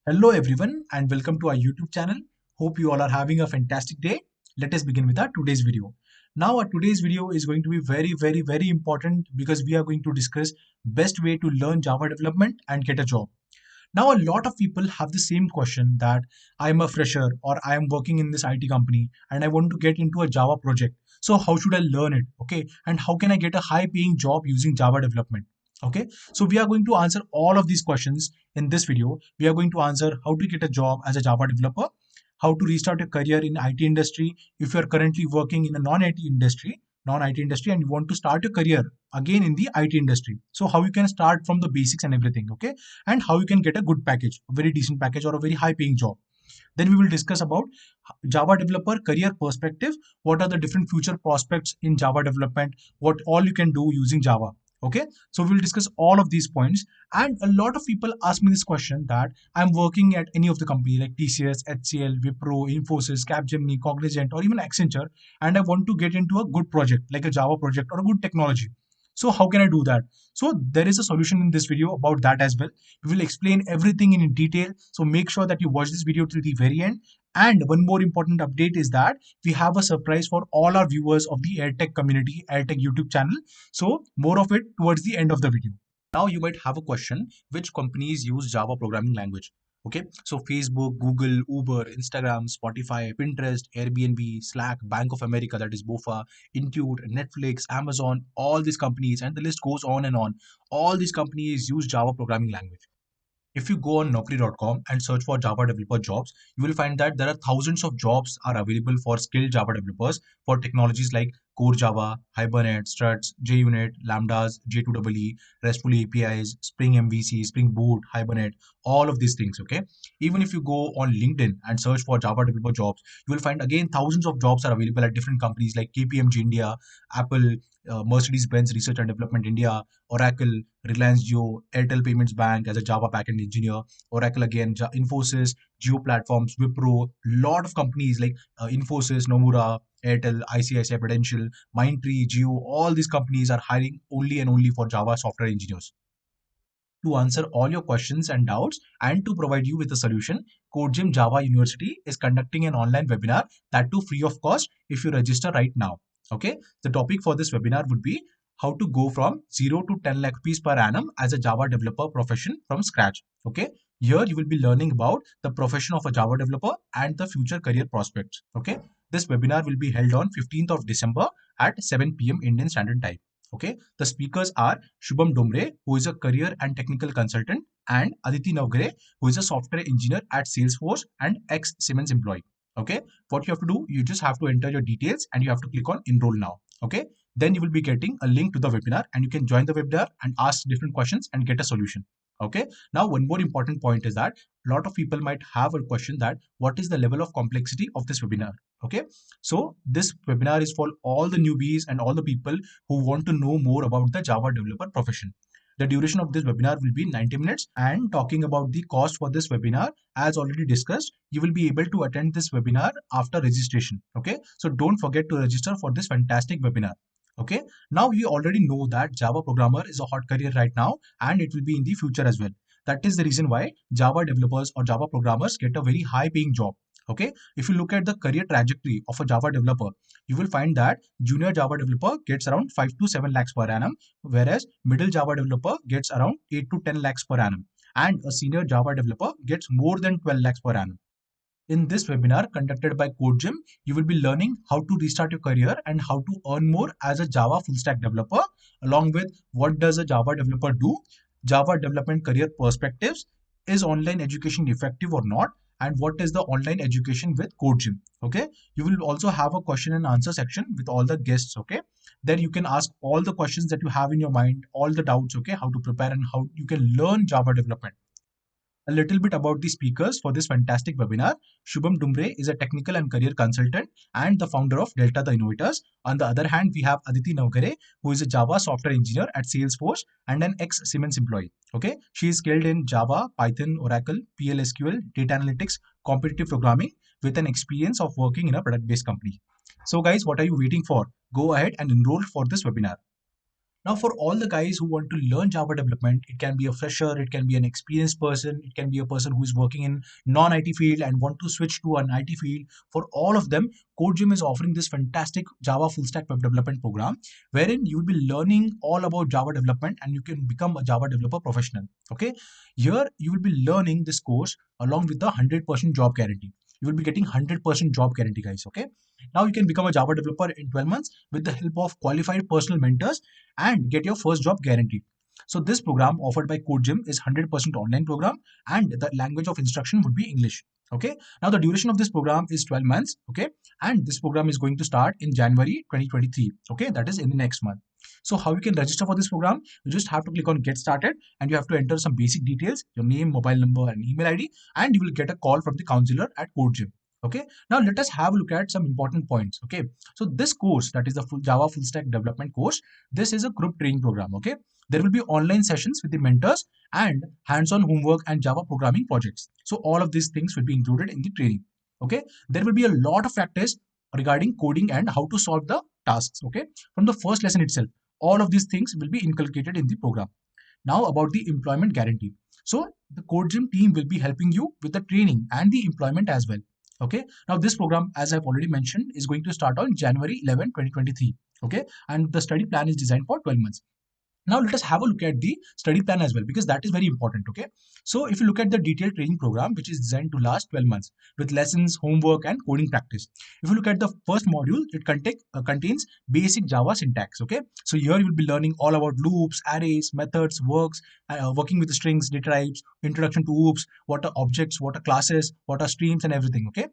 Hello everyone and welcome to our YouTube channel. Hope you all are having a fantastic day. Let us begin with our today's video. Now our today's video is going to be very important because we are going to discuss best way to learn Java development and get a job. Now a lot of people have the same question that I am a fresher or I am working in this IT company and I want to get into a Java project. So how should I learn it? Okay. And how can I get a high paying job using Java development? Okay. So we are going to answer all of these questions in this video. We are going to answer how to get a job as a Java developer, how to restart your career in IT industry if you are currently working in a non-IT industry and you want to start your career again in the IT industry. So how you can start from the basics and everything, okay? And how you can get a good package, a very decent package or a very high paying job. Then we will discuss about Java developer career perspective. What are the different future prospects in Java development? What all you can do using Java. Okay, so we'll discuss all of these points. And a lot of people ask me this question that I'm working at any of the company like TCS, HCL, Wipro, Infosys, Capgemini, Cognizant, or even Accenture, and I want to get into a good project like a Java project or a good technology. So how can I do that? So there is a solution in this video about that as well. We will explain everything in detail. So make sure that you watch this video till the very end. And one more important update is that we have a surprise for all our viewers of the AirTech community, AirTech YouTube channel. So more of it towards the end of the video. Now you might have a question, which companies use Java programming language? Okay, so Facebook, Google, Uber, Instagram, Spotify, Pinterest, Airbnb, Slack, Bank of America, that is BOFA, Intuit, Netflix, Amazon, all these companies, and the list goes on and on. All these companies use Java programming language. If you go on Naukri.com and search for Java developer jobs, you will find that there are thousands of jobs are available for skilled Java developers for technologies like Core Java, Hibernate, Struts, JUnit, Lambdas, J2EE, RESTful APIs, Spring MVC, Spring Boot, Hibernate, all of these things. Okay. Even if you go on LinkedIn and search for Java developer jobs, you will find again thousands of jobs are available at different companies like KPMG India, Apple, Mercedes-Benz Research and Development India, Oracle, Reliance Jio, Airtel Payments Bank as a Java backend engineer, Oracle again, Infosys, Geo Platforms, Wipro, lot of companies like Infosys, Nomura, Airtel, ICICI Prudential, Mindtree, Geo, all these companies are hiring only and only for Java software engineers. To answer all your questions and doubts and to provide you with a solution, CodeGym Java University is conducting an online webinar, that too free of cost if you register right now. Okay, the topic for this webinar would be how to go from 0 to 10 lakh rupees per annum as a Java developer profession from scratch. Okay, here you will be learning about the profession of a Java developer and the future career prospects. Okay, this webinar will be held on 15th of December at 7 p.m. Indian Standard Time. Okay, the speakers are Shubham Domre, who is a career and technical consultant, and Aditi Navgare, who is a software engineer at Salesforce and ex-Siemens employee. Okay, what you have to do, you just have to enter your details and you have to click on enroll now. Okay, then you will be getting a link to the webinar and you can join the webinar and ask different questions and get a solution. Okay, now one more important point is that a lot of people might have a question that what is the level of complexity of this webinar? Okay, so this webinar is for all the newbies and all the people who want to know more about the Java developer profession. The duration of this webinar will be 90 minutes, and talking about the cost for this webinar, as already discussed, you will be able to attend this webinar after registration. Okay, so don't forget to register for this fantastic webinar. Okay, now we already know that Java programmer is a hot career right now and it will be in the future as well. That is the reason why Java developers or Java programmers get a very high paying job. Okay, if you look at the career trajectory of a Java developer, you will find that junior Java developer gets around 5 to 7 lakhs per annum, whereas middle Java developer gets around 8 to 10 lakhs per annum, and a senior Java developer gets more than 12 lakhs per annum. In this webinar conducted by CodeGym, you will be learning how to restart your career and how to earn more as a Java full stack developer, along with what does a Java developer do, Java development career perspectives, is online education effective or not, and what is the online education with CodeGym. Okay, you will also have a question and answer section with all the guests. Okay, there you can ask all the questions that you have in your mind, all the doubts. Okay, how to prepare and how you can learn Java development. A little bit about the speakers for this fantastic webinar. Shubham Dumbre is a technical and career consultant and the founder of Delta the Innovators. On the other hand, we have Aditi Navgare, who is a Java software engineer at Salesforce and an ex-Siemens employee. Okay, she is skilled in Java, Python, Oracle, PLSQL, data analytics, competitive programming with an experience of working in a product-based company. So guys, what are you waiting for? Go ahead and enroll for this webinar. Now, for all the guys who want to learn Java development, it can be a fresher, it can be an experienced person, it can be a person who is working in non-IT field and want to switch to an IT field. For all of them, CodeGym is offering this fantastic Java full stack web development program, wherein you will be learning all about Java development and you can become a Java developer professional. Okay, here you will be learning this course along with the 100% job guarantee. You will be getting 100% job guarantee, guys. Okay, now you can become a Java developer in 12 months with the help of qualified personal mentors and get your first job guaranteed. So this program offered by CodeGym is 100% online program and the language of instruction would be English. Okay. Now the duration of this program is 12 months. Okay. And this program is going to start in January 2023. Okay. That is in the next month. So how you can register for this program? You just have to click on get started and you have to enter some basic details, your name, mobile number and email ID, and you will get a call from the counselor at CodeGym. Okay. Now let us have a look at some important points. Okay. So this course, that is the Java full stack development course, this is a group training program. Okay. There will be online sessions with the mentors and hands-on homework and Java programming projects. So all of these things will be included in the training. Okay. There will be a lot of practice regarding coding and how to solve the tasks. Okay. From the first lesson itself, all of these things will be inculcated in the program. Now about the employment guarantee. So the CodeGym team will be helping you with the training and the employment as well. Okay. Now this program, as I've already mentioned, is going to start on January 11, 2023. Okay. And the study plan is designed for 12 months. Now let us have a look at the study plan as well, because that is very important. Okay. So if you look at the detailed training program, which is designed to last 12 months with lessons, homework and coding practice. If you look at the first module, it contains basic Java syntax. Okay. So here you will be learning all about loops, arrays, methods, works, working with the strings, data types, introduction to OOPs, what are objects, what are classes, what are streams and everything. Okay.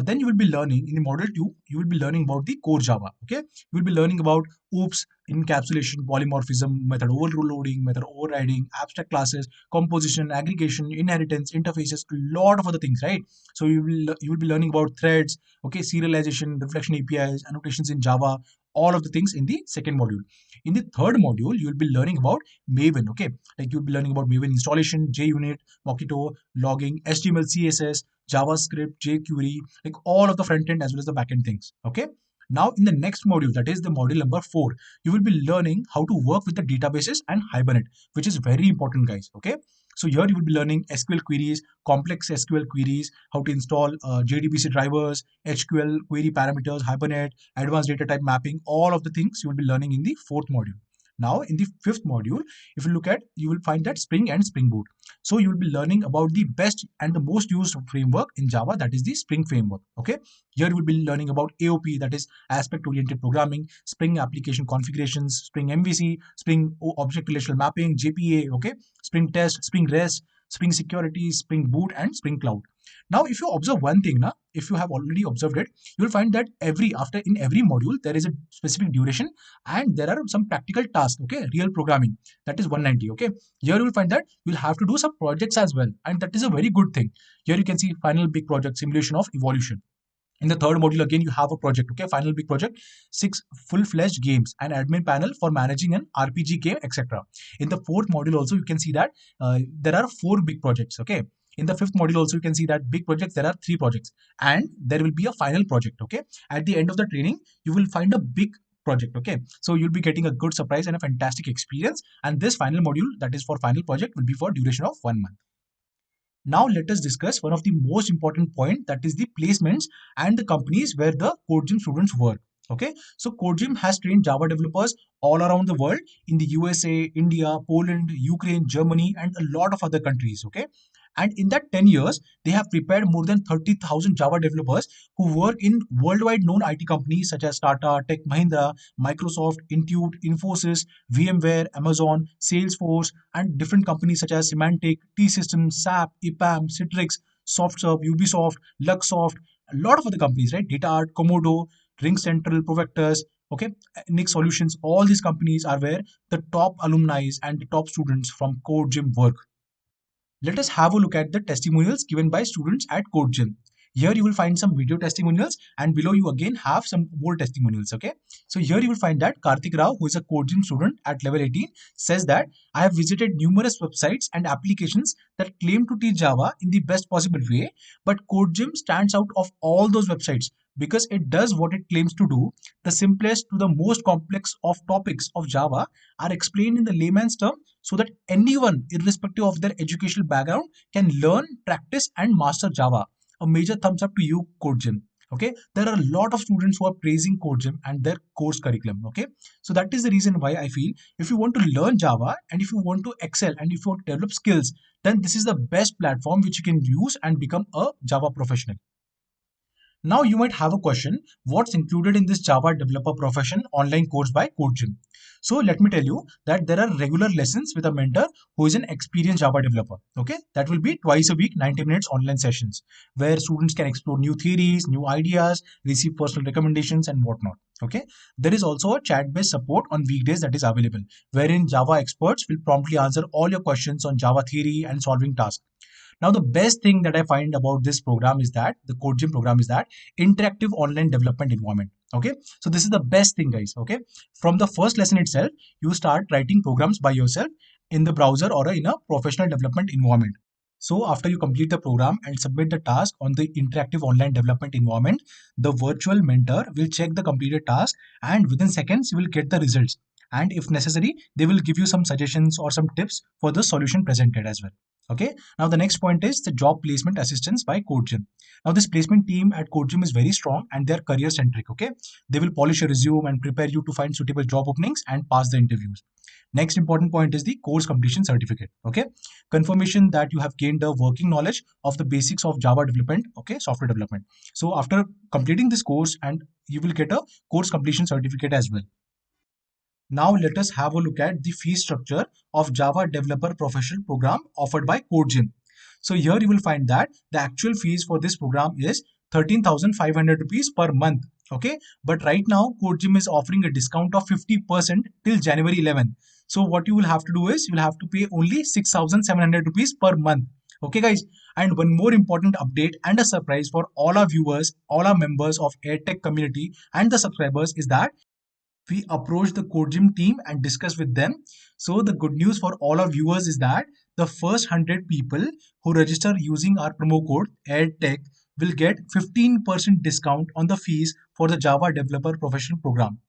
Then you will be learning in the module 2, you will be learning about the core Java. Okay. You will be learning about OOPs, encapsulation, polymorphism, method overloading, method overriding, abstract classes, composition, aggregation, inheritance, interfaces, a lot of other things, right? So you will be learning about threads, okay, serialization, reflection APIs, annotations in Java, all of the things in the second module. In the third module, you will be learning about Maven, okay? Like you'll be learning about Maven installation, JUnit, Mockito, logging, HTML, CSS, JavaScript, jQuery, like all of the front end as well as the back end things, okay? Now, in the next module, that is the module number 4, you will be learning how to work with the databases and Hibernate, which is very important, guys. Okay. So here you will be learning SQL queries, complex SQL queries, how to install JDBC drivers, HQL query parameters, Hibernate, advanced data type mapping, all of the things you will be learning in the fourth module. Now, in the fifth module, if you look at, you will find that Spring and Spring Boot. So you will be learning about the best and the most used framework in Java, that is the Spring framework. Okay. Here you will be learning about AOP, that is aspect-oriented programming, Spring application configurations, Spring MVC, Spring object relational mapping, JPA, okay, Spring Test, Spring REST, Spring Security, Spring Boot, and Spring Cloud. Now, if you observe one thing, if you have already observed it, you will find that in every module there is a specific duration and there are some practical tasks. Okay, real programming, that is 190. Okay, here you will find that you will have to do some projects as well, and that is a very good thing. Here you can see final big project simulation of evolution. In the third module, again, you have a project, okay, final big project, 6 full-fledged games, an admin panel for managing an RPG game, etc. In the fourth module also, you can see that there are 4 big projects, okay. In the fifth module also, you can see that big projects, there are 3 projects, and there will be a final project, okay. At the end of the training, you will find a big project, okay. So you'll be getting a good surprise and a fantastic experience, and this final module, that is for final project, will be for duration of 1 month. Now let us discuss one of the most important point, that is the placements and the companies where the CodeGym students work. Okay, so CodeGym has trained Java developers all around the world in the USA, India, Poland, Ukraine, Germany, and a lot of other countries. Okay, and in that 10 years, they have prepared more than 30,000 Java developers who work in worldwide known IT companies such as Tata, Tech Mahindra, Microsoft, Intuit, Infosys, VMware, Amazon, Salesforce, and different companies such as Symantec, T-Systems, SAP, EPAM, Citrix, SoftServe, Ubisoft, Luxsoft, a lot of other companies, right? DataArt, Komodo, Ring Central, Provectus, okay, Nix Solutions, all these companies are where the top alumni and the top students from CodeGym work. Let us have a look at the testimonials given by students at CodeGym. Here you will find some video testimonials and below you again have some more testimonials. Okay. So here you will find that Karthik Rao, who is a CodeGym student at level 18, says that I have visited numerous websites and applications that claim to teach Java in the best possible way, but CodeGym stands out of all those websites because it does what it claims to do. The simplest to the most complex of topics of Java are explained in the layman's term so that anyone, irrespective of their educational background, can learn, practice, and master Java. A major thumbs up to you, CodeGym. Okay, there are a lot of students who are praising CodeGym and their course curriculum. Okay, so that is the reason why I feel if you want to learn Java and if you want to excel and if you want to develop skills, then this is the best platform which you can use and become a Java professional. Now you might have a question, what's included in this Java developer profession online course by CodeGym? So let me tell you that there are regular lessons with a mentor who is an experienced Java developer. Okay, that will be twice a week, 90 minutes online sessions where students can explore new theories, new ideas, receive personal recommendations and whatnot. Okay, there is also a chat-based support on weekdays that is available, wherein Java experts will promptly answer all your questions on Java theory and solving tasks. Now, the best thing that I find about this program is that the CodeGym program is that interactive online development environment. Okay, so this is the best thing, guys. Okay, from the first lesson itself, you start writing programs by yourself in the browser or in a professional development environment. So after you complete the program and submit the task on the interactive online development environment, the virtual mentor will check the completed task and within seconds you will get the results. And if necessary, they will give you some suggestions or some tips for the solution presented as well. Okay. Now the next point is the job placement assistance by CodeGym. Now this placement team at CodeGym is very strong and they are career centric. Okay. They will polish your resume and prepare you to find suitable job openings and pass the interviews. Next important point is the course completion certificate. Okay, confirmation that you have gained a working knowledge of the basics of Java development. Okay, software development. So after completing this course, and you will get a course completion certificate as well. Now let us have a look at the fee structure of Java Developer Professional Program offered by CodeGym. So here you will find that the actual fees for this program is 13,500 rupees per month. Okay, but right now CodeGym is offering a discount of 50% till January 11th. So what you will have to do is you will have to pay only 6,700 rupees per month. Okay, guys. And one more important update and a surprise for all our viewers, all our members of EdTech community and the subscribers is that we approached the CodeGym team and discussed with them. So the good news for all our viewers is that the first 100 people who register using our promo code EdTech will get 15% discount on the fees for the Java Developer Professional Program.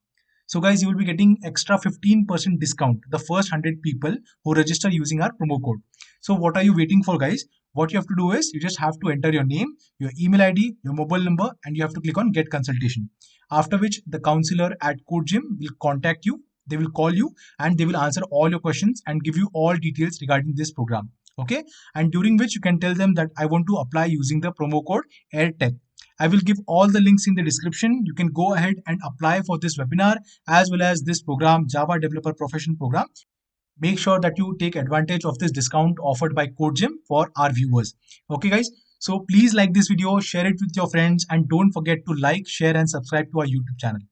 So guys, you will be getting extra 15% discount the first 100 people who register using our promo code. So what are you waiting for, guys? What you have to do is you just have to enter your name, your email ID, your mobile number, and you have to click on get consultation. After which the counselor at CodeGym will contact you. They will call you and they will answer all your questions and give you all details regarding this program. Okay. And during which you can tell them that I want to apply using the promo code AirTech. I will give all the links in the description. You can go ahead and apply for this webinar as well as this program, Java Developer Profession Program. Make sure that you take advantage of this discount offered by CodeGym for our viewers. Okay, guys. So please like this video, share it with your friends, and don't forget to like, share, and subscribe to our YouTube channel.